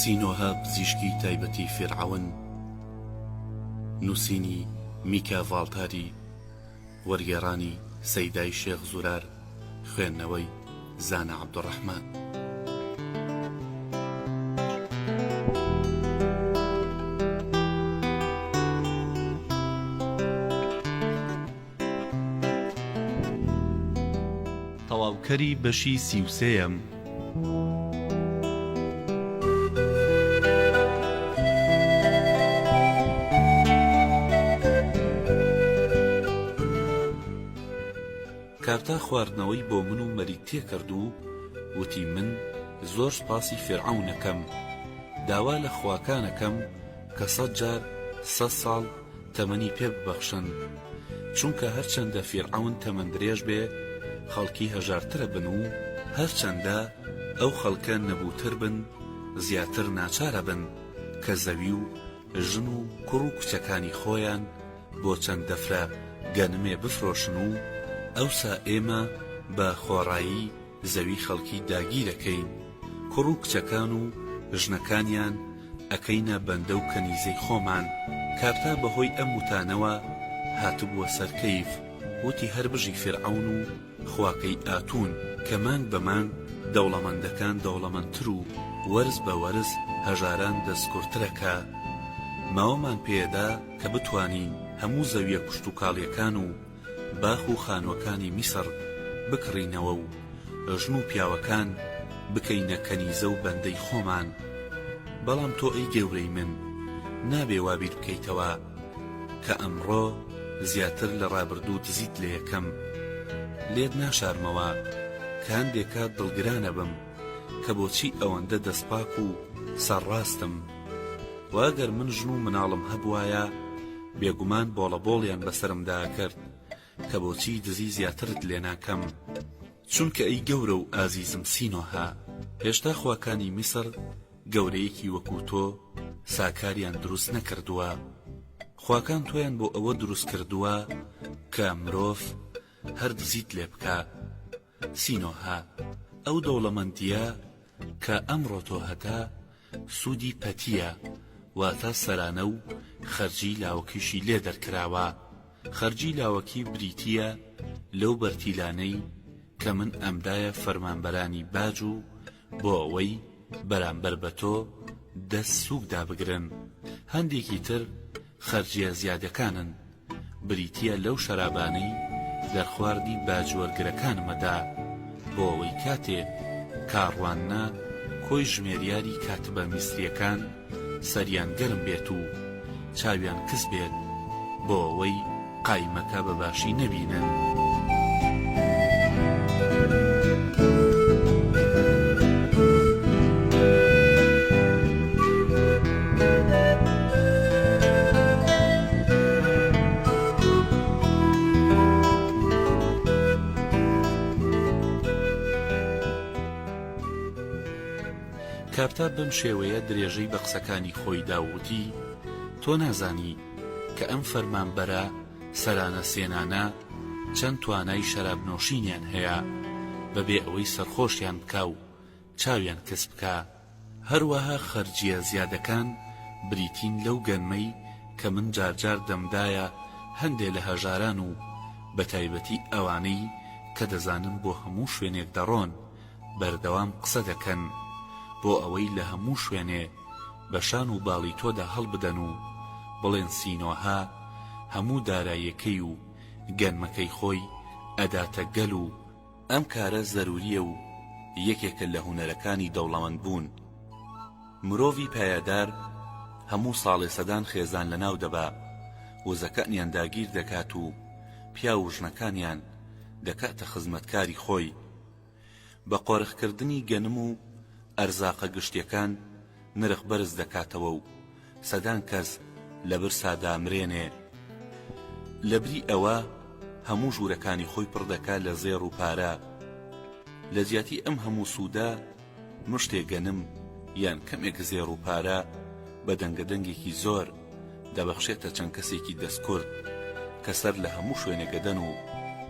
سینۆها پزیشکی تایبەتی فێرعەون، نووسینی میکا ڤاڵتاری، وەرگێڕانی سەیدای شێخ زورار، خوێندنەوەی زانە عەبدوڕەحمان. تەواوکەری بەشی 33ەم. کارتا خواردنەوەی بۆ من و مەریت تێکرد و وتی من زۆر سپاسی فێرعەونەکەم، داوا لە خواکانەکەم کە 100 جار 100 ساڵ تەمەنی پێ ببەخشن، چونکە هەرچەندە فێرعەون تەمەن درێژ بێ خەڵکی هەژارترە بن و هەرچەندە ئەو خەڵکە نەبووتر بن زیاتر ناچارە بن کە زەوی و ژن و کوڕ و کچەکانی خۆیان بۆ چەند دەفرە گەنمێ بفرۆشن و ئەوسا ئێمە بە خۆڕایی زەوی خەڵکی داگیرەکەین، کوڕ و کچەکان و ژنەکانیان ئەکەینە بەندە و کەنیزەی خۆمان. کارتا بەهۆی ئەم وتانەوە هاتبووە سەرکەیف، وتی هەر بژی فێرعەون و خواکەی ئاتون کە مانگ بە مانگ دەوڵەمەندەکان دەوڵەمەندتر و وەرز بە وەرز هەژاران دەستکورترەکە. ماوەمان پێدا کە بتوانین هەموو زەویە کوشت و کاڵیەکان و باخ و خانوەکانی میسر بکڕینەوە و ژن و پیاوەکان بکەینە کەنیزە و بەندەی خۆمان. بەڵام تۆ ئەی گەورەی من نابێ وابیر بکەیتەوە کە ئەمڕۆ زیاتر لە ڕابردوو دزیت لە یەکەم. لێت ناشارمەوە کە هەندێکە دڵگرانە بم کە بۆچی ئەوەندە دەستپاک و سەرڕاستم، واگەر من ژن و مناڵم هەبوایە بێگومان بۆڵەبۆڵیان بەسرمدا کرد کە بۆچی دزی زیاترت لێ ناکەم. چونکە ئەی گەورە و ئازیزم سینۆها، هێشتا خواکانی میسر گەورەیەکی وەکو تۆ ساکاریان دروست نەکردووە. خواکان تۆیان بۆ ئەوە دروست کردووە کە مرۆڤ هەر دزیت لێ بکە. سینۆها، ئەو دەوڵەمەندیە کە ئەمڕۆ تۆ هەتا سوودی پەتیە، واتە سەرانە و خەرجی لاوەکیشی لێ دەرکراوە. خەرجی لاوەکی بریتیە لەو بەرتیلانەی کە من ئەمدایە فەرمانبەرانی باج و بۆ ئەوەی بەرامبەر بە تۆ دەست سووکدا بگرن. هەندێکی تر خەرجیە زیادەکانن، بریتیە لەو شەرابانەی دەرخواردی باجوەرگرەکانمەدا بۆ ئەوەی کاتێ کاڕواننا کۆی ژمێریاری کاتبە میسریەکان سەریان گەرم بێت و چاویان کەس بێت بۆ ئەوەی قایمەکە بەباشی نەبینن. کارتا بەم شێوەیە درێژەی بە قسەکانی خۆی داوتی تۆ نازانی کە ئەم فەرمانبەرە سەرانە سێنانە چەند توانای شەرابنۆشینیان هەیە بەبێ ئەوەی سەرخۆشیان بکا و چاویان کەس بکە. هەروەها خەرجیە زیادەکان بریتین لەو گەنمەی کە من جارجار دەمدایە هەندێ لە هەژاران و بە تایبەتی ئەوانەی کە دەزانن بۆ هەموو شوێنێک دەڕۆن بەردەوام قسە دەکەن بۆ ئەوەی لە هەموو شوێنێ بەشان و باڵی تۆدا هەڵبدەن و بڵێن سینۆها هەموو داراییەکەی و گەنمەکەی خۆی ئەداتە گەل و ئەم کارە زەروریە و یەکێکە لە هونەرەکانی دەوڵەمەند بوون. مرۆڤی پایەدار هەموو ساڵێ سەدان خێزان لەناو دەبا، وزەکانیان داگیر دەکات و پیا و ژنەکانیان دەکاتە خزمەتکاری خۆی. بە قۆرخکردنی گەنم و ئەرزاقە گشتیەکان نرخ بەرز دەکاتەوە و سەدان کەس لە برسا دامرێنێ. لەبری ئەوە هەموو ژوورەکانی خۆی پڕ دەکا لە زێڕ و پارە. لە جیاتی ئەم هەموو سوودە مشتێ گەنم یان کەمێک زێڕ و پارە بە دەنگەدەنگێکی زۆر دەبەخشێتە چەند کەسێکی دەستکورد کە سەر لە هەموو شوێنێگەدەن و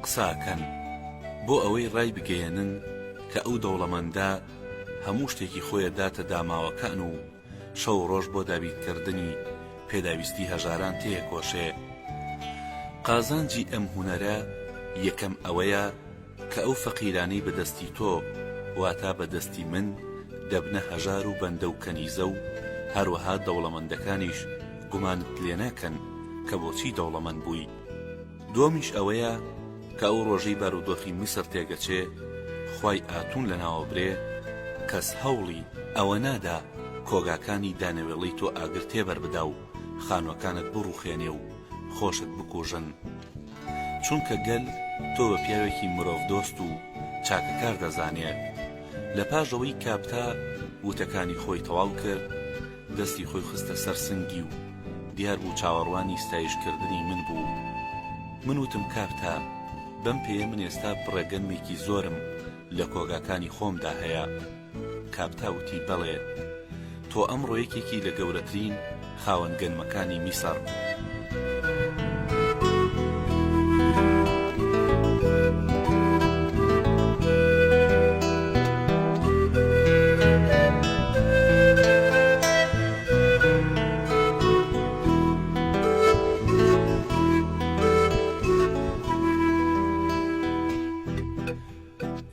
قساکەن بۆ ئەوەی ڕای بگەێنن کە ئەو دەوڵەمەندە هەموو شتێکی خۆیە داتە داماوەکان و شەو ڕۆژ بۆ دابینکردنی پێداویستی هەژاران تێکۆشێ. قازانجی ئەم هونەرە یەکەم ئەوەیە کە ئەو فەقیرانەی بەدەستی تۆ واتە بەدەستی من دەبنە هەژار و بەندە و کەنیزە و هەروەها دەوڵەمەندەکانیش گومانت لێ ناکەن کە بۆچی دەوڵەمەند بووی. دومیش ئەوەیە کە ئەو ڕۆژەی بارودۆخی میسر تێگەچێ خوای ئاتون لەناوە برێ کەس هەوڵی ئەوە نادا کۆگاکانی دانەوێڵەی تۆ ئاگر تێبەر بدا و خانوەکانت بڕوخێنێ و خۆشت بکوژن. چونکە گەل تۆ بە پیاوێکی مرۆڤ دۆست و چاکەکار دەزانێ. لە پاشەوەی کاپتا وتەکانی خۆی تەواو کرد دەستی خۆی خستە سەر سنگی و دیار بوو چاوەڕوانی ستایشکردنی من بوو. من وتم کاپتا بەم پێیە من ئێستا بڕێگەنمێکی زۆرم لە کۆگاکانی خۆمدا هەیە. کاپتا وتی بەڵێ تۆ ئەمڕۆ یەکێکی لە گەورەترین خاوەن گەنمەکانی میسر.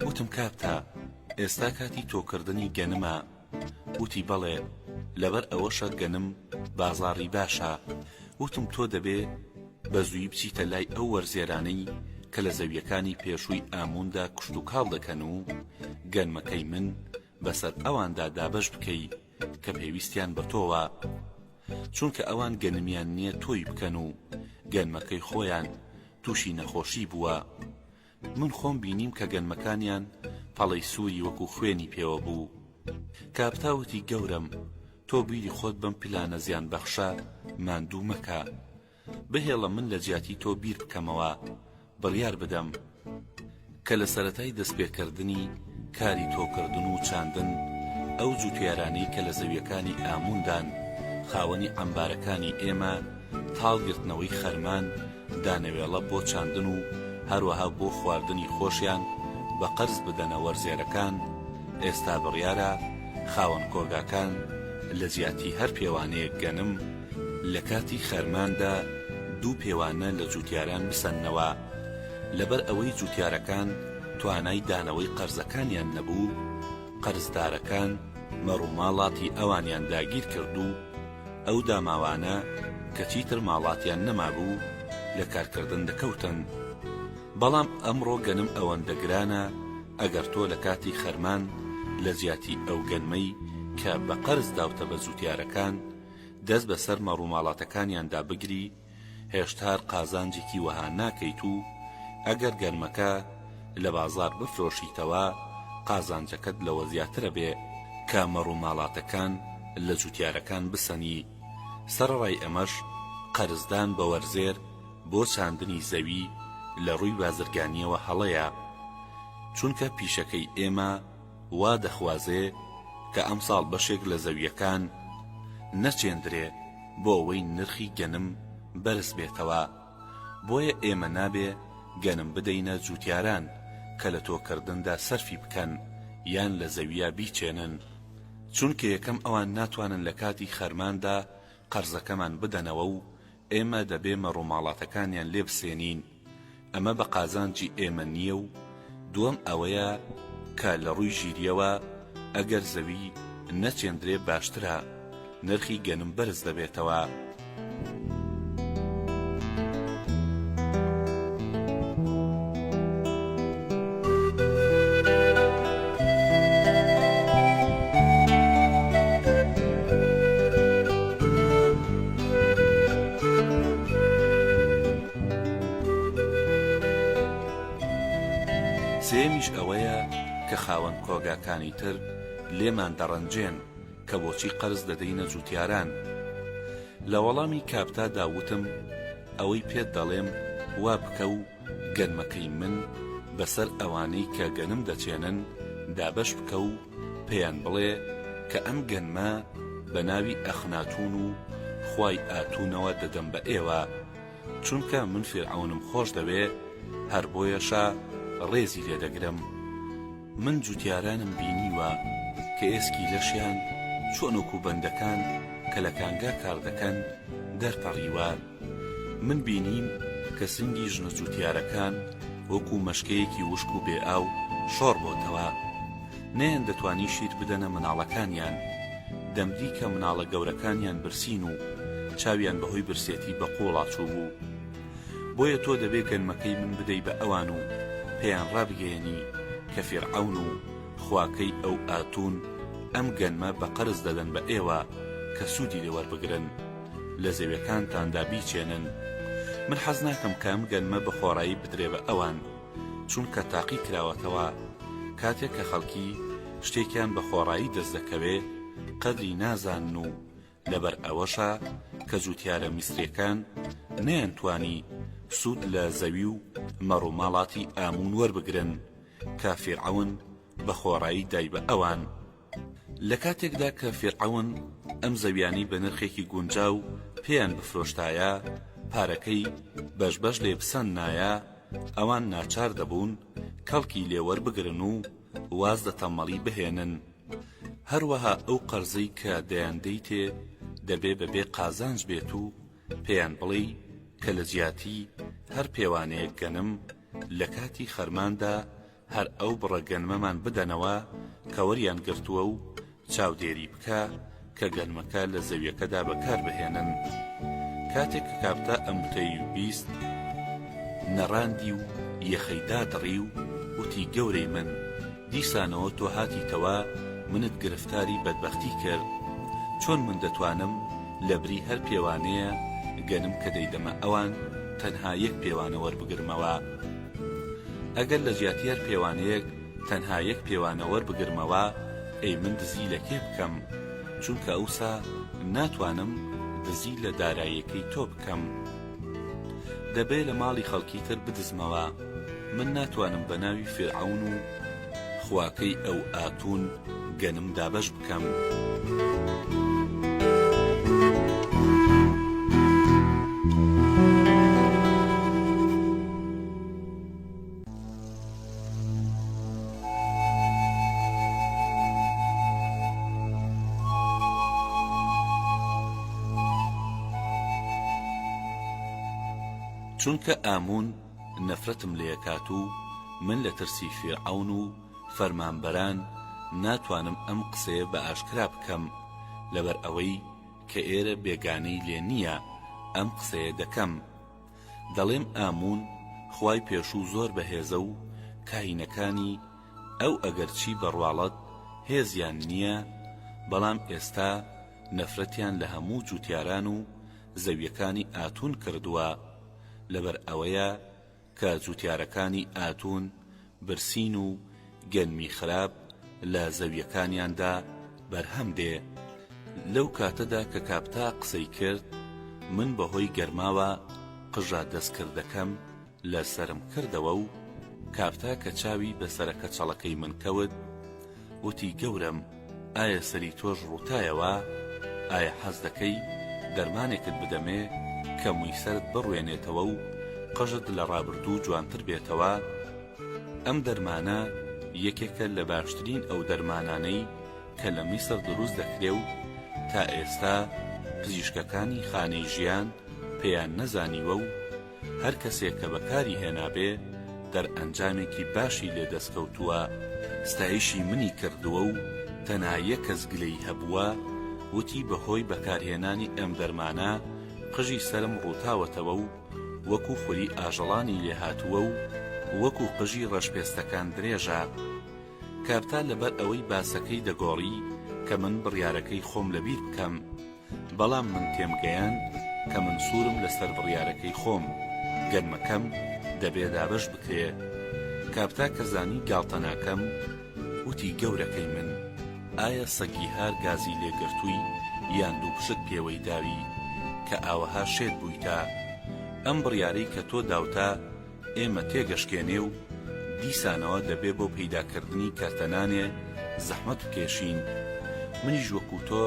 وتم کاپتا ئێستا کاتی تۆکردنی گەنمە. وتی بەڵێ لەبەر ئەوەشە گەنم بازاڕی باشە. وتم تۆ دەبێ بە زووی بچیتە لای ئەو وەرزێرانەی کە لە زەویەکانی پێشووی ئاموندا کوشت و کاڵ دەکەن و گەنمەکەی من بەسەر ئەواندا دابەش بکەی کە پێویستیان بە تۆوە، چونکە ئەوان گەنمیان نییە تۆی بکەن و گەنمەکەی خۆیان تووشی نەخۆشی بووە. من خۆم بینیم کە گەنمەکانیان پەڵەی سووری وەکو خوێنی پێوە بوو. کاپتاوتی گەورم تۆ بیری خۆت بم پلانە زیان بەخشە ماندوو مەکە. بهێڵە من لە جیاتی تۆ بیر بکەمەوە بڕیار بدەم کە لە سەرەتای دەستپێکردنی کاری تۆکردن و چاندن ئەو جوتیارانەی کە لە زەویەکانی ئاموندان خاوەنی ئەمبارەکانی ئێمە تاڵگرتنەوەی خەرمان دانەوێڵە بۆ چاندن و هەروەها بۆ خواردنی خۆشیان بە قەرز بدەنە وەرزێرەکان. ئێستا بڕیارە خاوەن کۆگاکان لە جیاتی هەر پێوانەیەک گەنم لە کاتی خەرماندا 2 پێوانە لە جوتیاران بسەنەوە. لەبەر ئەوەی جوتیارەکان توانای دانەوەی قەرزەکانیان نەبوو، قەرزدارەکان مەڕووماڵاتی ئەوانیان داگیر کرد و ئەو داماوانە کە چیتر ماڵاتیان نەمابوو لە کارکردن دەکەوتن. بەڵام ئەمڕۆ گەنم ئەوەندە گرانە ئەگەر تۆ لە کاتی خەرمان لە جیاتی ئەو گەنمەی کە بە قەرز داوتە بە جوتیارەکان دەست بەسەر مەڕووماڵاتەکانیاندا بگری هێشتار قازانجێکی وەها ناکەیت و ئەگەر گەنمەکە لە بازار بفرۆشیتەوە قازانجەکەت لەوە زیاترە بێ کە مەڕووماڵاتەکان لە جوتیارەکان بسەنی. سەرڕای ئەمەش قەرزدان بە وەرزێر بۆ چاندنی زەوی لە ڕووی بازرگانیەوە هەڵەیە، چونکە پیشەکەی ئێمە وا دەخوازێ کە ئەمساڵ بەشێک لە زەویەکان نەچێندرێ بۆ ئەوەی نرخی گەنم بەرز بێتەوە. بۆیە ئێمە نابێ گەنم بدەینە جوتیاران کە لە تۆکردندا سەرفی بکەن یان لە زەویە بیچێنن، چونکە یەکەم ئەوان ناتوانن لە کاتی خەرماندا قەرزەکەمان بدەنەوە و ئێمە دەبێ مەڕووماڵاتەکانیان لێ بسێنین. ئەمە بە قازانجی ئێمە نییە و دووەم ئەوەیە کە لە ڕووی ژیریەوە ئەگەر زەوی نەچێندرێ باشترە نرخی گەنم بەرز دەبێتەوە. سێمیش ئەوەیە کە خاوەن کۆگاکانی تر لێمان دەڕەنجێن کە بۆچی قەرز دەدەینە جوتیاران. لە وەڵامی کاپتا داوتم ئەوەی پێت دەڵێم وا بکە و گەنمەکەی من بەسەر ئەوانەی کە گەنم دەچێنن دابەش بکە و پێیان بڵێ کە ئەم گەنمە بە ناوی ئەخناتون و خوای ئاتونەوە دەدەم بە ئێوە، چونکە من فیرعەونم خۆش دەوێ هەر بۆیەشە ڕێزی لێدەگرم. من جوتیارانم بینیوە کە ئێسکی لەشیان چۆنوەکو بەندەکان کە لە کانگا کار دەکەن دەرپەڕیوە. من بینیم کە سنگی ژنە جوتیارەکان وەکو مەشکەیەکی وشک و بێ ئاو شۆڕ بۆتەوە. نەیان دەتوانی شیر بدەنە مناڵەکانیان، دەمدی کە مناڵە گەورەکانیان برسین و چاویان بەهۆی برسێتی بە قوڵاچوو بوو. بۆیە تۆ دەبێت گەنمەکەی من بدەی بە ئەوان و پێیان ڕابگەیەنی کە فیرعەون و خواکەی ئەو ئاتون ئەم گەنمە بە قەرز دەدەن بە ئێوە کە سوودی لێ وەربگرن، لە زەویەکانتاندا بیچێنن. من حەز ناکەم کە ئەم گەنمە بە خۆڕایی بدرێ بە ئەوان، چونکە تاقی کراوەتەوە کاتێک کە خەڵکی شتێکیان بە خۆڕایی دەست دەکەوێ قەدری نازانن و لەبەر ئەوەشە کە جوتیارە میسرەکان نەیانتوانی سوود لە زەوی و مەڕووماڵاتی ئامون وەربگرن کە فیرعەون بە خۆڕایی دای بە ئەوان. لە کاتێکدا کە فیرعەون ئەم زەویانی بە نرخێکی گونجاو پێیان بفرۆشتایە، پارەکەی بەش لێ بسەندایە، ئەوان ناچار دەبوون کەڵکی لێوەربگرن و واز لە تەمەڵی بهێنن. هەروەها ئەو قەرزەی کە دەیاندەی تێ دەبێ بەبێ قازانج بێت و پێیان بڵێ کە لە جیاتی هەر پێوانەیەک گەنم لە کاتی خەرماندا هەر ئەو بڕە گەنمەمان بدەنەوە کە وەریان گرتووە و چاودێری بکە کە گەنمەکە لە زەویەکەدا بەکار بهێنن. کاتێک کە کاپتا ئەم وتەی بیست نەڕاندی و یەخەیدا دڕی و وتی گەورەی من، دیسانەوە تۆ هاتیتەوە منت گرفتاری بەدبەختی کرد. چۆن من دەتوانم لە بری هەر پێوانەیە گەنم کە دەیدەمە ئەوان تەنها یەک پێوانە وەربگرمەوە؟ ئەگەر لە جیاتی هەر پێوانەیەک تەنها یەک پێوانە وەربگرمەوە، ئەی من دزی لە کێ بکەم؟ چونکە ئەوسا ناتوانم دزی لە داراییەکەی تۆ بکەم. دەبێت لە ماڵی خەڵکی تر بدزمەوە. من ناتوانم بە ناوی فیرعەون و خواکەی ئەو ئاتون گەنم دابەش بکەم. چونکە ئامون نەفرەتم لێکات و من لە ترسی فیرعەون و فەرمانبەران ناتوانم ئەم قسەیە بە ئاشکرا بکەم، لەبەر ئەوەی کە ئێرە بێگانەی لێ نییە ئەم قسەیە دەکەم. دەڵێم ئامون خوای پێشوو زۆر بەهێزە و کاینەکانی ئەو ئەگەرچی بەڕواڵەت هێزیان نییە، بەڵام ئێستا نەفرەتیان لە هەموو جوتیاران و زەویەکانی ئاتون کردووە، لەبەر ئەوەیە کە جوتیارەکانی ئاتون برسین و گەنمی خراپ لە زەویەکانیاندا بەرهەم دێ. لەو کاتەدا کە کاپتا قسەی کرد، من بەهۆی گەرماوە قژە دەستکردەکەم لە سرم کردەوە و کاپتا کە چاوی بەسەرەکە چەڵەکەی من کەوت وتی گەورم، ئایا سەری تۆش ڕووتایەوە؟ ئایا حەز دەکەی دەرمانێکت بدەمێ کە مووی سەرت بڕوێنێتەوە و قژت لە ڕابردوو جوانتر بێتەوە؟ ئەم دەرمانە یەکێکە لە باشترین ئەو دەرمانانەی کە لە میسر دروست دەکرێ و تا ئێستا پزیشکەکانی خانەی ژیان پێیان نەزانیوە و هەر کەسێک کە بەکاری هێنابێ دەرئەنجامێکی باشی لێ دەستکەوتووە. ستایشی منی کردووە و تەنها یەک کەس گلەی هەبووە، وتی بەهۆی بەکارهێنانی ئەم دەرمانە قژی سرم ڕووتاوەتەوە و وەکو خوری ئاژەڵانی لێهاتووە و وەکو قژی ڕەشپێستەکان درێژە. کاپتا لەبەر ئەوەی باسەکەی دەگۆڕی کە من بڕیارەکەی خۆم لەبیر بکەم، بەڵام من تێمگەیان کە من سوورم لەسەر بڕیارەکەی خۆم، گەنمەکەم دەبێ دابەش بکرێ. کاپتا کە زانی گاڵتە ناکەم وتی گەورەکەی من، ئایا سەگی هار گازی لێگرتووی یان دوو پشت پێوەی داوی کە ئاوەها شێت بوویتە؟ ئەم بڕیارەی کە تۆ داوتە ئێمە تێگەشکێنێ و دیسانەوە دەبێ بۆ پەیداکردنی کارتەنانێ زەحمەت بکێشین. منیش وەکو تۆ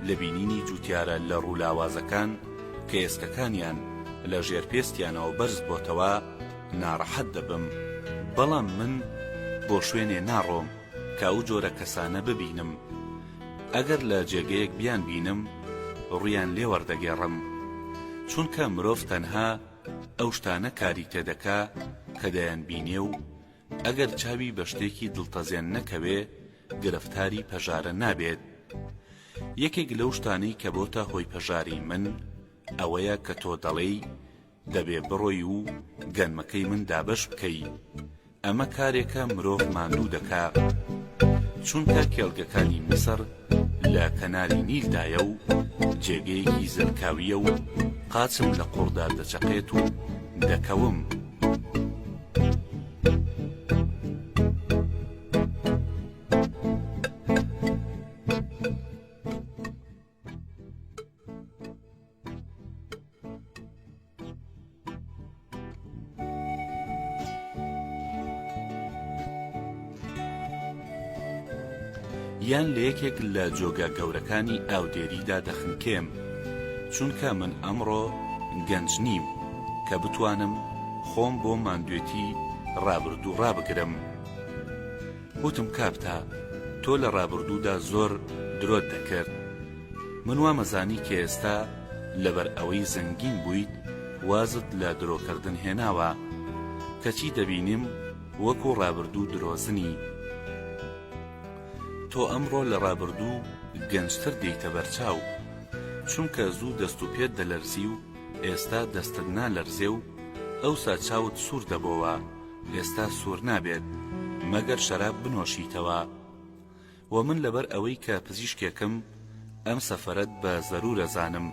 لە بینینی جوتیارە لە ڕوولاوازەکان کە ئێسکەکانیان لە ژێرپێستیانەوە بەرز بۆتەوە ناڕەحەت دەبم، بەڵام من بۆ شوێنێ ناڕۆم کە ئەو جۆرە کەسانە ببینم. ئەگەر لە جێگەیەک بیان بینم ڕویان لێ وەردەگێڕم، چونکە مرۆڤ تەنها ئەو شتانە کاری تێدەکا کە دەیان بینێ و ئەگەر چاوی بە شتێکی دڵتەزێن نەکەوێ گرفتاری پەژارە نابێت. یەکێک لەو شتانەی کە بۆتە هۆی پەژاری من ئەوەیە کە تۆ دەڵێی دەبێ بڕۆی و گەنمەکەی من دابەش بکەی. ئەمە کارێکە مرۆڤ ماندوو دەکا، چونکە کێڵگەکانی میسر لە کەناری نیلدایە و جێگەیەکی زەرکاویە و قاچم لە قوڕدا دەچەقێت و دەکەوم. یان لە یەکێک لە جۆگە گەورەکانی ئاودێریدا دەخنکێم، چونکە من ئەمڕۆ گەنج نیم کە بتوانم خۆم بۆ ماندوێتی ڕابردوو ڕابگرم. وتم کاپتا تۆ لە ڕابردوودا زۆر درۆت دەکرد. من وامەزانی کە ئێستا لەبەر ئەوەی زەنگین بوویت وازت لە درۆکردن هێناوە، کەچی دەبینیم وەکو ڕابردوو درۆزنی. تۆ ئەمڕۆ لە ڕابردوو گەنجتر دێیتە بەرچاو، چونکە زوو دەست و پێت دەلەرزی و ئێستا دەستت نالەرزێ و ئەوسا چاوت سوور دەبەوە، ئێستا سوور نابێت مەگەر شەراب بنۆشیتەوە. و من لەبەر ئەوەی کە پزیشکێکم ئەم سەفەرەت بە زەرورە زانم،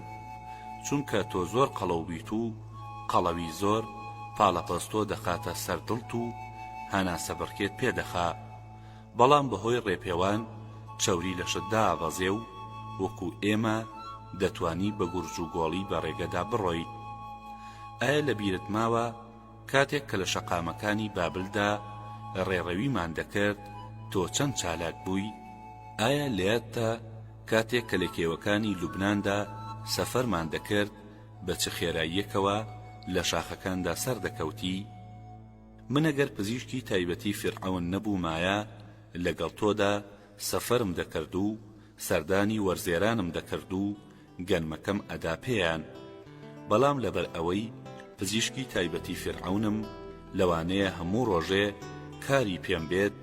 چونکە تۆ زۆر قەڵەو بیت و قەڵەوی زۆر پاڵەپەستۆ دەخاتە سەر دڵت و هەناسە بڕکێت پێدەخا، بەڵام بەهۆی ڕێپێوان چەوری لەشتدا ئاوەزێ و وەکو ئێمە دەتوانی بە گورج و گۆڵی بە ڕێگەدا بڕۆیت. ئایا لە بیرت ماوە کاتێک کە لە شەقامەکانی بابلدا ڕێڕەویمان دەکرد تۆ چەند چالاک بووی؟ ئایا لێیادتە کاتێک کە لە کێوەکانی لوبناندا سەفەرمان دەکرد بە چ خێراییەکەوە لە شاخەکاندا سەر دەکەوتی؟ من ئەگەر پزیشکی تایبەتی فیرعەون نەبوومایە لەگەڵ تۆدا سەفەرم دەکرد و سەردانی وەرزێرانم دەکرد و گەنمەکەم ئەدا پێیان، بەڵام لەبەر ئەوەی پزیشکی تایبەتی فیرعەونم لەوانەیە هەموو ڕۆژێ کاری پێم بێت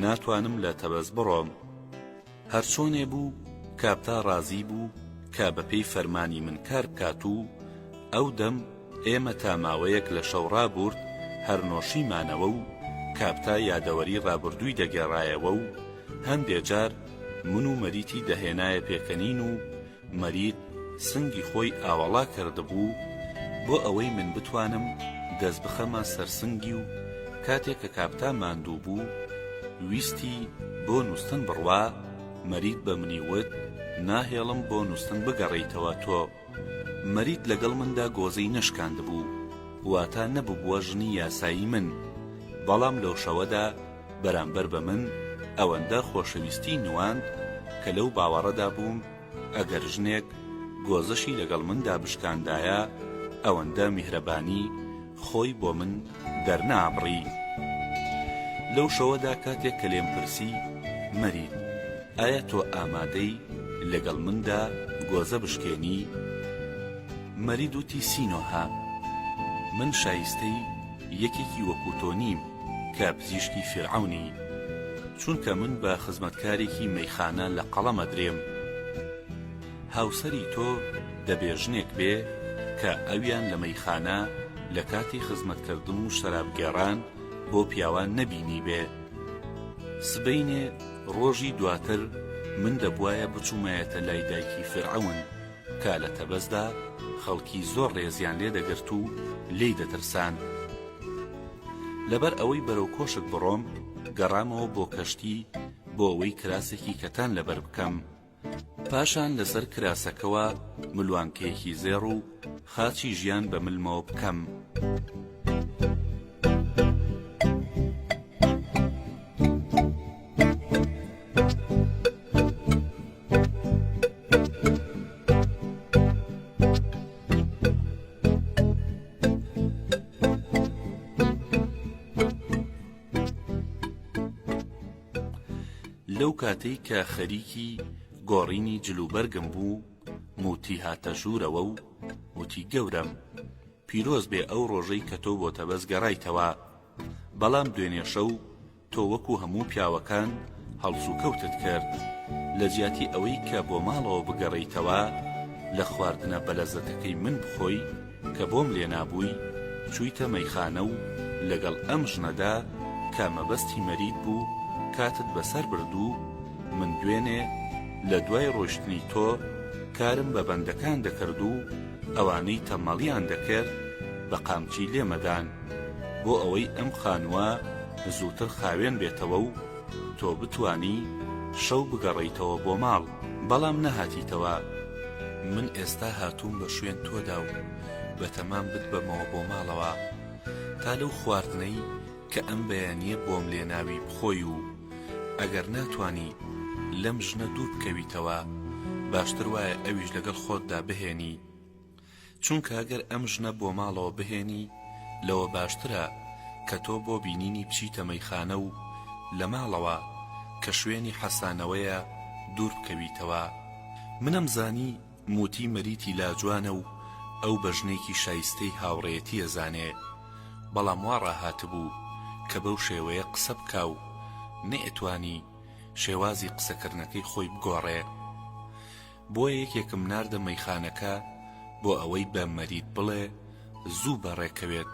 ناتوانم لە تەبەز بڕۆم. هەرچۆنێ بوو کاپتا ڕازی بوو کە بەپێی فەرمانی من کار بکات و ئەو دەم ئێمە تا ماوەیەک لە شەو ڕابورد هەر نۆشیمانەوە و کاپتا یادەوەری ڕابردووی دەگێڕایەوە و هەندێ جار من و مەریتی دەهێنایە پێکەنین و مەریت سنگی خۆی ئاوەڵا کردبوو بۆ ئەوەی من بتوانم دەست بخەمە سەرسنگی و کاتێک کە کاپتا ماندوو بوو ویستی بۆ نووستن بڕوا، مەریت بە منی وت ناهێڵم بۆ نووستن بگەڕێیتەوە تۆ. مەریت لەگەڵ مندا گۆزەی نەشکاند بوو، واتە نەبووە ژنی یاسایی من، بەڵام لەو شەوەدا بەرامبەر بە من ئەوەندە خۆشەویستی نواند کە لەو باوەڕەدا بووم ئەگەر ژنێک گۆزەشی لەگەڵ مندا بشکاندایە ئەوەندە میهرەبانی خۆی بۆ من دەرنابڕی. لەو شەوەدا کاتێک کە لێم پرسی مەریت ئایا تۆ ئامادەی لەگەڵ مندا گۆزە بشکێنی؟ مەرید وتی سینۆها، من شایستەی یەکێکی وەکو تۆ نیم کە پزیشکی فیرعەونی، چونکە من بە خزمەتکارێکی مەیخانە لە قەڵەمە درێم. هاوسەری تۆ دەبێ ژنێک بێ کە ئەویان لە مەیخانە لە کاتی خزمەتکردن و شەرابگێڕان بۆ پیاوان نەبینی بێ. سبەینێ ڕۆژی دواتر من دەبوایە بچوومایەتە لای دایکی فیرعەون کە لە تەبەزدا خەڵکی زۆر ڕێزیان لێ دەگرت و لێی دەترسان. لەبەر ئەوەی بەرەو کۆشک بڕۆم گەڕامەوە بۆ کەشتی بۆ ئەوەی کراسێکی کەتان لەبەر بکەم. پاشان لەسەر کراسەکەوە ملوانکەیەکی زێڕ و خاچی ژیان بە ملمەوە بکەم. لەو کاتەی کە خەریکی گۆڕینی جلوبەرگم بوو، موتی هاتە ژوورەوە و وتی گەورم پیرۆز بێ ئەو ڕۆژەی کە تۆ بۆتە بەس گەڕایتەوە، بەڵام دوێنێ شەو تۆ وەکو هەموو پیاوەکان هەڵسو کەوتت کرد لە جیاتی ئەوەی کە بۆ ماڵەوە بگەڕیتەوە لە خواردنە بەلەزەتەکەی من بخۆی کە بۆم لێ نابووی، چوویتە مەیخانە و لەگەڵ ئەم ژنەدا کە مەبەستی مەرید بوو کاتت بەسەر بردوو، من دوێنێ لە دوای ڕۆیشتنی تۆ کارم بە بەندەکان دەکرد و ئەوانەی تەمەڵیان دەکرد بە قامچی لێمەدان بۆ ئەوەی ئەم خانووە زووتر خاوێن بێتەوە و تۆ بتوانی شەو بگەڕیتەوە بۆ ماڵ، بەڵام نەهاتیتەوە. من ئێستا هاتووم بە شوێن تۆدا و بە تەمام بتبەمەوە بۆ ماڵەوە تا لەو خواردنەی کە ئەم بەیانیە بۆم لێ ناوی بخۆی و ئەگەر ناتوانی لەم ژنە دوور بکەویتەوە باشتر وایە ئەویش لەگەڵ خۆتدا بهێنی، چونکە ئەگەر ئەم ژنە بۆ ماڵەوە بهێنی لەوە باشترە کە تۆ بۆ بینینی بچیتە مەیخانە و لە ماڵەوە کە شوێنی حەسانەوەیە دوور بکەویتەوە. منم زانی موتی مەریتی لاجوانە و ئەو بە ژنێکی شایستەی هاوڕێیەتیە زانێ، بەڵام وا ڕاهاتبوو کە بەو شێوەیە قسە بکا و نەئەتوانی شێوازی قسەکردنەکەی خۆی بگۆڕێ. بۆ یەکێکم ناردە مەیخانەکە بۆ ئەوەی بە مەرید بڵێ زوو بەڕێکەوێت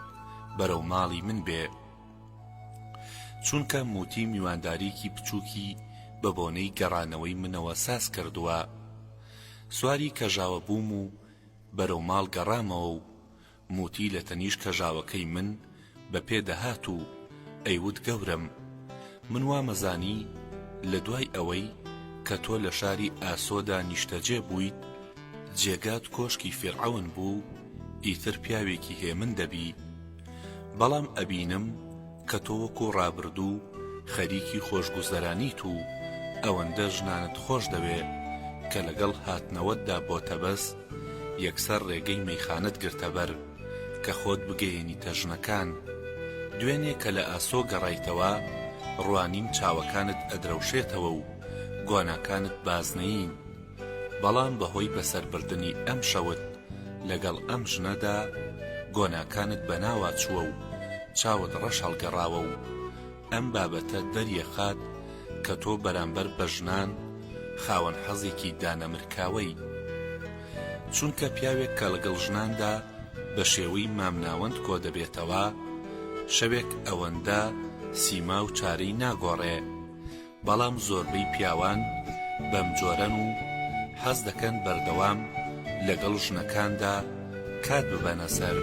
بەرەو ماڵی من بێ، چونکە موتی میوانداریکی بچووکی بە بۆنەی گەڕانەوەی منەوە ساز کردووە. سواری کەژاوە بووم و بەرەو ماڵ گەڕامەوە و موتی لە تەنیش کەژاوەکەی من بە پێدەهات و ئەیوت گەورم من وامەزانی لە دوای ئەوەی کە تۆ لە شاری ئاسۆدا نیشتەجێ بوویت جێگات کۆشکی فیرعەون بوو، ئیتر پیاوێکی هێمن دەبی، بەڵام ئەبینم کە تۆ وەکو ڕابردوو خەریکی خۆشگوزەرانیت و ئەوەندە ژنانت خۆش دەوێ کە لەگەڵ هاتنەوەتدا بۆتە بەس یەکسەر ڕێگەی مەیخانەت گرتە بەر کە خۆت بگەیەنیتە ژنەکان. دوێنێ کە لە ئاسۆ گەڕایتەوە ڕوانیم چاوەکانت ئەدرەوشێتەوە و گواناکانت بازنەین، بەڵام بەهۆی بەسەربردنی ئەم شەوت لەگەڵ ئەم ژنەدا گۆناکانت بەناوا چووە و چاوت ڕەش هەڵگەڕاوە و ئەم بابەتە دەریەخات کە تۆ بەرامبەر بە ژنان خاوەن حەزێکی دانەمرکاوەی، چونکە پیاوێک کە لەگەڵ ژناندا بە شێوەی مامناوەند کۆ دەبێتەوە شەوێک ئەوەندە سیما و چارەی ناگۆڕێ، بەڵام زۆربەی پیاوان بەم جۆرەن و حەز دەکەن بەردەوام لەگەڵ ژنەکاندا کات ببەنە سەر.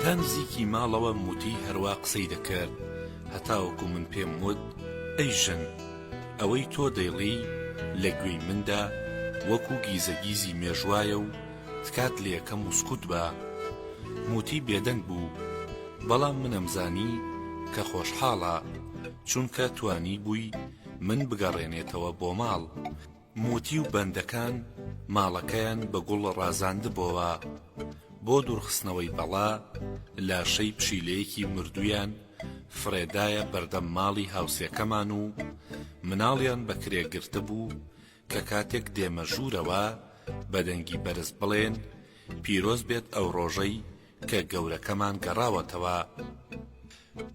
تەنزیکی ماڵەوە موتی هەروە قسەی دەکرد هەتاوەکو من پێم وت ئەی ژن ئەوەی تۆ دەیڵی لە گوێی مندا وەکو گیزەگیزی مێژوایە و تکات لە یەکەم وسکوت بە. موتی بێدەنگ بوو، بەڵام منەمزانی کە خۆشحاڵە چونکە توانی بووی من بگەڕێنێتەوە بۆ ماڵ. موتی و بەندەکان ماڵەکەیان بە گوڵ ڕازاندبەوە بۆ دوورخستنەوەی بەڵا لاشەی پشیلەیەکی مردویان فرێدایە بەردەم ماڵی هاوسێکەمان و مناڵیان بەکرێگرتە بوو کە کاتێک دێمە ژوورەوە بەدەنگی بەرز بڵێن پیرۆز بێت ئەو ڕۆژەی کە گەورەکەمان گەڕاوەتەوە.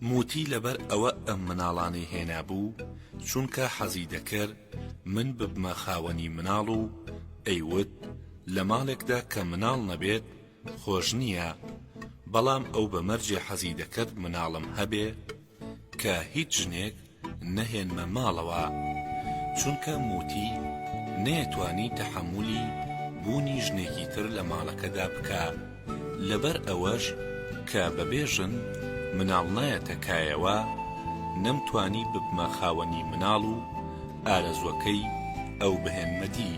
موتی لەبەر ئەوە ئەم مناڵانەی هێنابوو چونکە حەزی دەکرد من ببمە خاوەنی مناڵ و ئەیوت لە ماڵێکدا کە مناڵ نەبێت خۆش نییە، بەڵام ئەو بەمەرجێ حەزی دەکرد مناڵم هەبێ کە هیچ ژنێک نەهێنمە ماڵەوە، چونکە موتی نەیەتوانی تەحەمولی بوونی ژنێکی تر لە ماڵەکەدا بکە، لەبەر ئەوەش کە بەبێژن مناڵ نایەتە کایەوە نەمتوانی ببمە خاوەنی مناڵ و ئارەزوەکەی ئەو بهێنمەدی.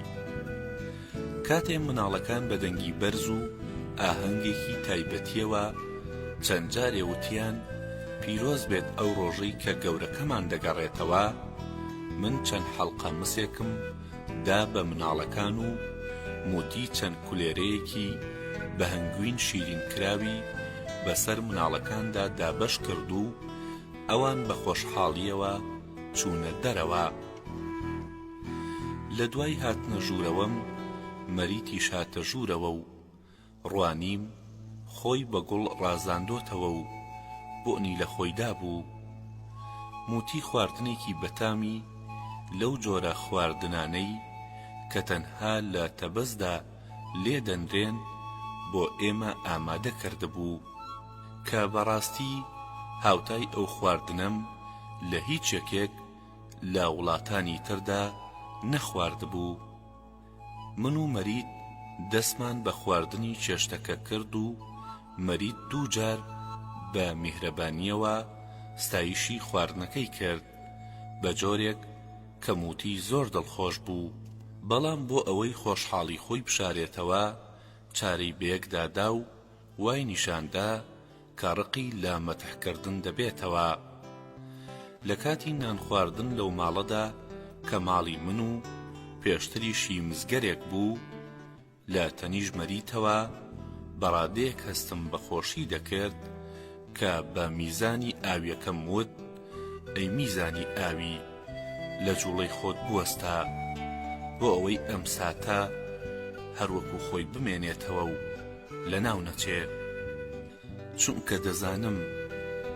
کاتێ مناڵەکان بەدەنگی بەرز و ئاهەنگێکی تایبەتیەوە چەند جارێ وتیان پیرۆز بێت ئەو ڕۆژەی کە گەورەکەمان دەگەڕێتەوە. من چەند حەڵقە مسێکم دا بە مناڵەکان و موتی چەند کولێرەیەکی بە هەنگوین شیرین کراوی بەسەر مناڵەکاندا دابەش کرد و ئەوان بە خۆشحاڵیەوە چوونە دەرەوە. لە دوای هاتنە ژوورەوەم مەریتی شاتە ژوورەوە و ڕوانیم خۆی بە گوڵ ڕازاندۆتەوە و بۆنی لە خۆیدا بوو. موتی خواردنێکی بەتامی لەو جۆرە خواردنانەی کە تەنها لە تەبەزدا لێ دەنرێن بۆ ئێمە ئامادە کردبوو، کە بەڕاستی هاوتای ئەو خواردنەم لە هیچ یەکێک لە وڵاتانی تردا نەخواردبوو. من و مەرید دەستمان بە خواردنی چێشتەکە کرد و مەرید دوو جار بە میهرەبانیەوە ستایشی خواردنەکەی کرد بە جۆرێک کە موتی زۆر دڵخۆش بوو. بەڵام بۆ ئەوەی خۆشحاڵی خۆی بشارێتەوە چارەی بەیەکدادا و وای نیشاندا کە ڕقی لە مەتحکردن دەبێتەوە. لە کاتی نان خواردن لەو ماڵەدا کە ماڵی من و پێشتریشی مزگەرێک بوو، لە تەنیژ مەریتەوە بەڕادەیەک هەستم بەخۆشی دەکرد کە بە میزانی ئاویەکەم وت: ئەی میزانی ئاوی، لە جوڵەی خۆت بوەستە بۆ ئەوەی ئەم ساتە هەروەکو خۆی بمێنێتەوە و لە ناو نەچێ، چونکە دەزانم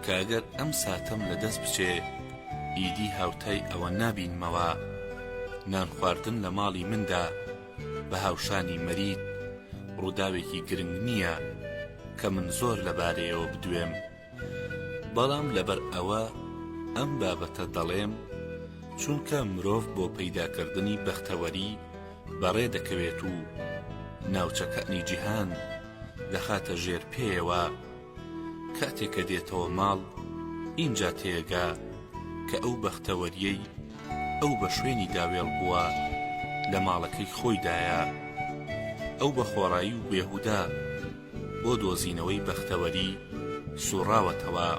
کە ئەگەر ئەم ساتەم لە دەست بچێ ئیدی هاوتای ئەوە نابینمەوە. نان خواردن لە ماڵی مندا بە هاوشانی مەرید ڕووداوێکی گرنگ نییە کە من زۆر لەبارەیەوە بدوێم، بەڵام لەبەر ئەوە ئەم بابەتە دەڵێم چونکە مرۆڤ بۆ پەیداکردنی بەختەوەری بەڕێ دەکەوێت و ناوچەکانی جیهان دەخاتە ژێر پێیەوە. کاتێکە دێتەوە ماڵ ئینجا تێگا کە ئەو بەختەوەریەی ئەو بە شوێنی داوێڵ بووە لە ماڵەکەی خۆیدایە. ئەو بە خۆڕایی و بێهودا بۆ دۆزینەوەی بەختەوەری سوڕاوەتەوە.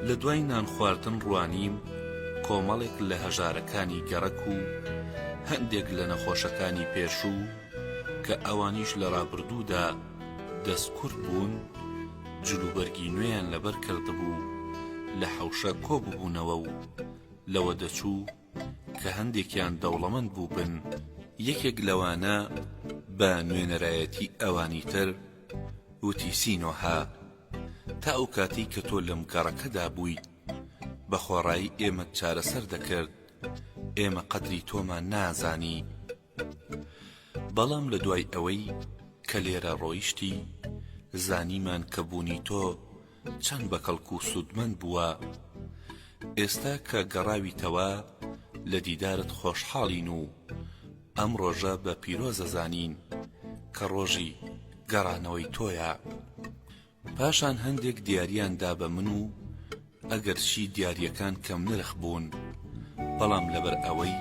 لە دوای نان خواردن ڕوانیم کۆمەڵێک لە هەژارەکانی گەڕەک و هەندێک لە نەخۆشەکانی پێشوو کە ئەوانیش لە ڕابردوودا دەستکورد بوون جلوبەرگی نوێیان لەبەر کردبوو لە حەوشە کۆببوونەوە و لەوە دەچوو کە هەندێکیان دەوڵەمەند بوو بن. یەکێک لەوانە بە نوێنەرایەتی ئەوانی تر وتی: سینۆها، تا ئەو کاتی کە تۆ لەم گەڕەکەدا بوویت بە خۆڕایی ئێمە چارەسەر دەکرد، ئێمە قەدری تۆمان نازانی. بەڵام لە دوای ئەوەی کە لێرە ڕۆیشتی زانیمان کە بوونی تۆ چەند بەکەڵک و سوودمەند بووە. ئێستا کە گەڕاویتەوە لە دیدارت خۆشحاڵین و ئەم ڕۆژە بە پیرۆزە زانین کە ڕۆژی گەڕانەوەی تۆیە. پاشان هەندێک دیاریاندا بە من و ئەگەرچی دیاریەکان کەم نرخ بوون، بەڵام لەبەر ئەوەی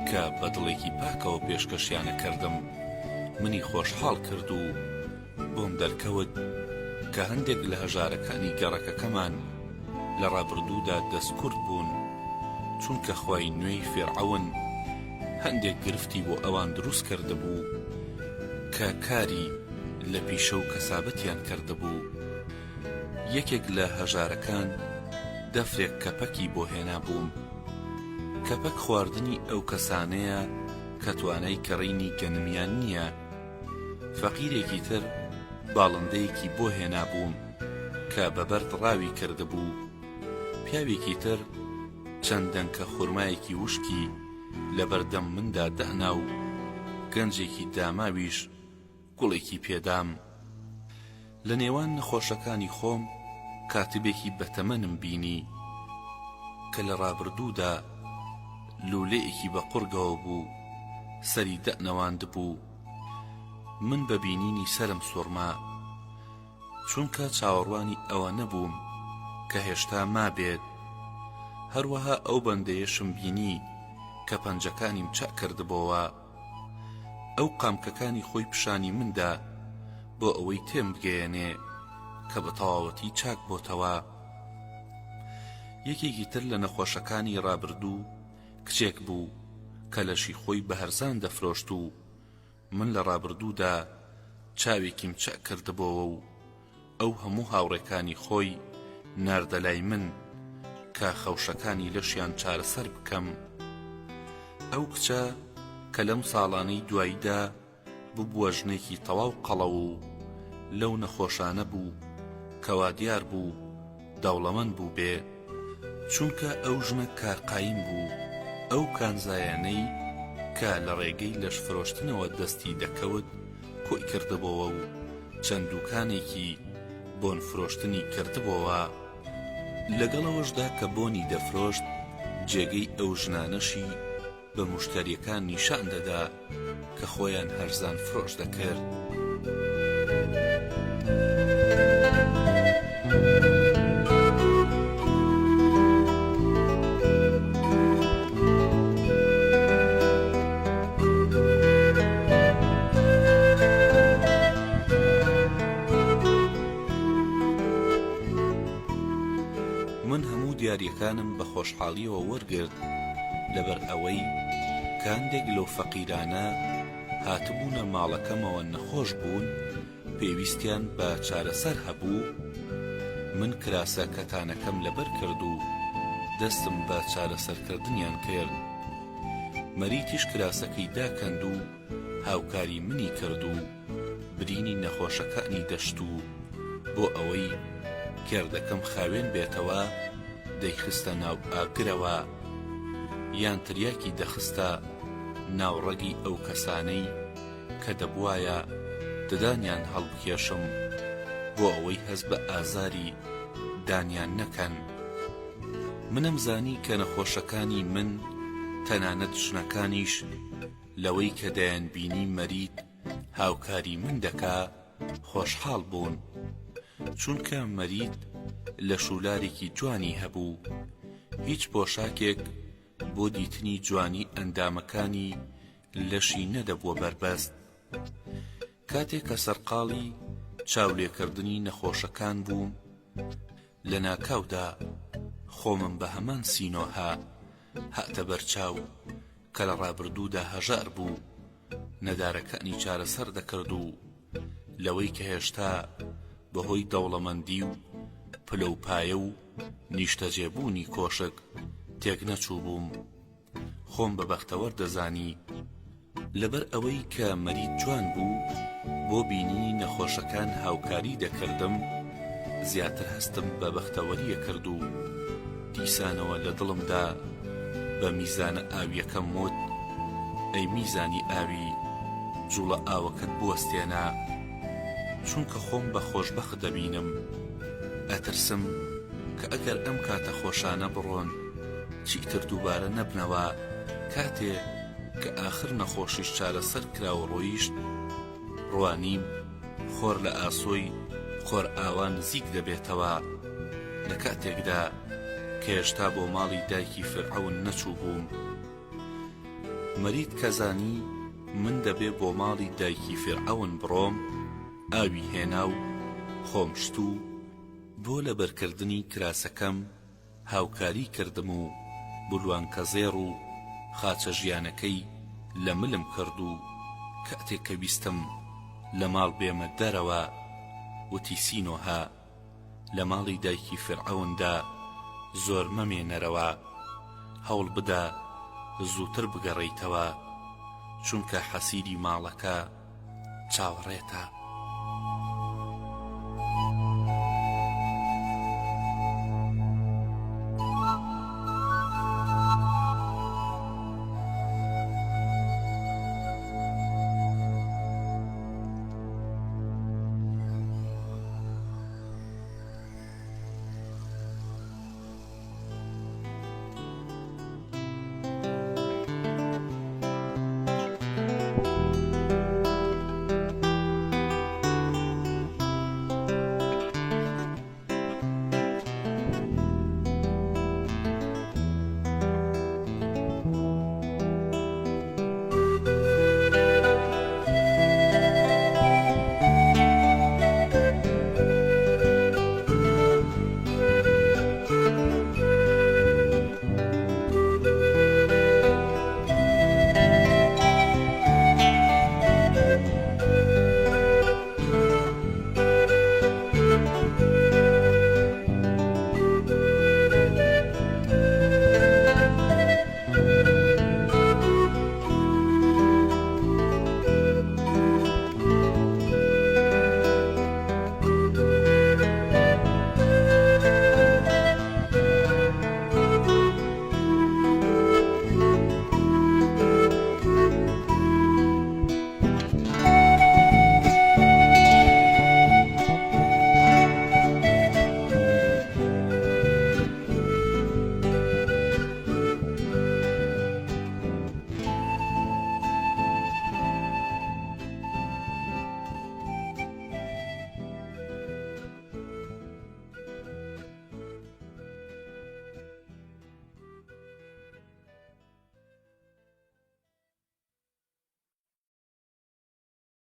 کە بەدڵێکی پاکەوە پێشکەشیانە کردم منی خۆشحاڵ کرد و بۆم دەرکەوت کە هەندێک لە هەژارەکانی گەڕەکەکەمان لە ڕابردوودا دەستکورد بوون، چونکە خوای نوێی فێرعەون هەندێک گرفتی بۆ ئەوان دروست کردبوو کە کاری لە پیشە و کەسابەتیان کردبوو. یەکێک لە هەژارەکان دەفرێک کەپەکی بۆ هێنا بووم. کەپەک خواردنی ئەو کەسانەیە کە توانای کەڕینی گەنمیان نییە. فەقیرێکی تر باڵندەیەکی بۆ هێنا بووم کە بەبەرد ڕاوی کردبوو. پیاوێکی تر چەند دەنکە خورمایەکی وشکی لە بەردەم مندا دەهنا و گەنجێکی داماویش گوڵێکی پێدام. لە نێوان نەخۆشەکانی خۆم کاتبێکی بەتەمەنم بینی کە لە ڕابردوودا لولەیەکی بە قورگەوە بوو، سەری دەنەواند بوو. من ببینینی سرم سوڕما، چونکە چاوەڕوانی ئەوە نەبووم کە هێشتا مابێت. هەروەها ئەو بەندەیەشم بینی کە پەنجەکانیم چاک کردبەوە، ئەو قامکەکانی خۆی پیشانی مندا بۆ ئەوەی تێم بگەیەنێ کە بە تەواوەتی چاک بۆتەوە. یەکێکی تر لە نەخۆشەکانی ڕابردوو کچێک بوو کە لەشی خۆی بە هەرزان دەفرۆشت و من لە ڕابردوودا چاوێکیم چاک کردبەوە و ئەو هەموو هاوڕێکانی خۆی ناردە لای من کە خەوشەکانی لەشیان چارەسەر بکەم. ئەو کچە کە لەم ساڵانەی دواییدا ببووە ژنێکی تەواو قەڵەو و لەو نەخۆشانە بوو کەوا دیار بوو دەوڵەمەند بوو بێ، چونکە ئەو ژنە کارقایم بوو. ئەو کانزایانەی کە لە ڕێگەی لەش فرۆشتنەوە دەستی دەکەوت کۆی کردبەوە و چەند دوکانێکی بۆن فرۆشتنی کردبەوە. لەگەڵەوەشدا کە بۆنی دەفرۆشت جێگەی ئەو ژنانەشی بە موشتەریەکان نیشان دەدا کە خۆیان هەرزان فرۆش دەکرد. من هەموو دیاریەکانم بە خۆشحاڵیەوە وەرگرت لەبەر ئەوەی کاندێک لەو فەقیرانە هاتبوونە ماڵەکەمەوە نەخۆش بوون، پێویستیان بە چارەسەر هەبوو. من کراسە کەتانەکەم لەبەر کرد و دەستم بە چارەسەرکردنیان کرد. مەریتیش کراسەکەی داکەند و هاوکاری منی کرد و برینی نەخۆشەکانی دەشت و بۆ ئەوەی گێردەکەم خاوێن بێتەوە دەیخستە ناو ئاگرەوە، یان تریاکی دەخستە ناوڕەگی ئەو کەسانەی کە دەبوایە ددانیان هەڵبکێشم بۆ ئەوەی هەست بە ئازاری دانیان نەکەن. منم زانی کە نەخۆشەکانی من تەنانەت ژنەکانیش لەوەی کە دەیان بینی مەریت هاوکاری من دەکا خۆشحاڵ بوون، چونکە مەریت لە شولارێکی جوانی هەبوو. هیچ پۆشاکێک بۆ دیتنی جوانی ئەندامەکانی لەشی نەدەبووە بەربەست. کاتێک کە سەرقاڵی چاولێکردنی نەخۆشەکان بووم، لە ناکاودا خۆمم بە هەمان سینۆها هاتە بەرچاو کە لە ڕابردوودا هەژار بوو، نەدارەکانی چارەسەر دەکرد و لەوەی کە هێشتا بەهۆی دەوڵەمەندی و پلەپایە و نیشتەجێبوونی کۆشک تێک نەچوو بووم. خۆم بە بەختەوەر دەزانی لەبەر ئەوەی کە مەریت جوان بوو بۆ بینینی نەخۆشەکان هاوکاری دەکردم، زیاتر هەستم بە بەختەوەریە کرد و دیسانەوە لە دڵمدا بە میزانە ئاویەکەم وت: ئەی میزانی ئاوی، جوڵە ئاوەکەت بوەستێنە، چونکە خۆم بە خۆشبەخت دەبینم. ئەترسم کە ئەگەر ئەم کاتە خۆشانە بڕۆن چیتر دووبارە نەبنەوە، کاتێ کە ئاخر نەخۆشیش چارەسەر کرا و ڕۆیشت، ڕوانیم خۆر لە ئاسۆی خۆر ئاوان نزیک دەبێتەوە، لە کاتێکدا کە هێشتا بۆ ماڵی دایکی فرعەون نەچوو بووم. مەریت کەزانی من دەبێ بۆ ماڵی دایکی فرعەون بڕۆم، ئاوی هێنا و خۆم شت و بۆ لەبەرکردنی کراسەکەم هاوکاری کردم و بولوانکە زێڕ و خاچە ژیانەکەی لە ملم کرد و کاتێک کە بیستم لە ماڵ بێمە دەرەوە، وتی: سینۆها، لە ماڵی دایکی فرعەوندا زۆر مەمێنەرەوە، هەوڵ بدە زووتر بگەڕێیتەوە، چونکە حەسیری ماڵەکە چاوەڕێتە.